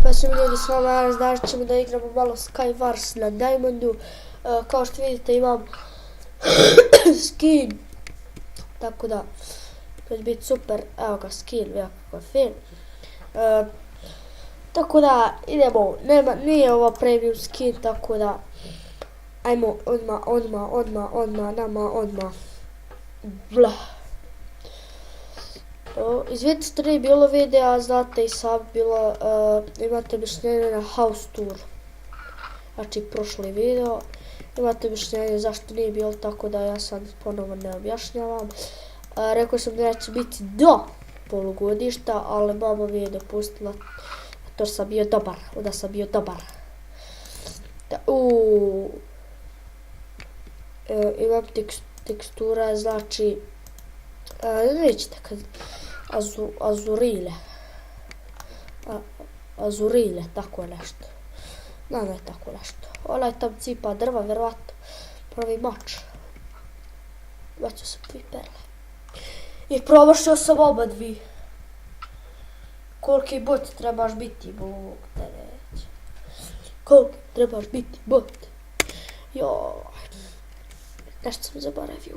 Pa ćemo ljudi s vama danas ćemo da igramo malo Skywars na Diamondu. Kao što vidite imam skin, tako da to će biti super. Evo ga skin, jako kako je fin. Tako da idemo, nije ovo premium skin, tako da ajmo odmah. Blah. Izvidite što nije bilo videa, znate i sam bilo, imate objašnjenje na house tour. Znači prošli video, imate objašnjenje zašto nije bilo, tako da ja sad ponovo ne objašnjavam. Rekao sam da neće biti do polugodišta, ali mama mi je dopustila, to sam bio dobar, onda sam bio dobar. Imam tekstura, znači, vidite kad azurile, tako je nešto. Da je tako nešto. Ona je tam cipa drva, vjerovatno pravi mač. Bacio sam 2 perle. I promašio sam oba 2. Koliki bot trebaš biti, Bog te neće. Koliki trebaš biti bot. Joj. Nešto sam zaboravio.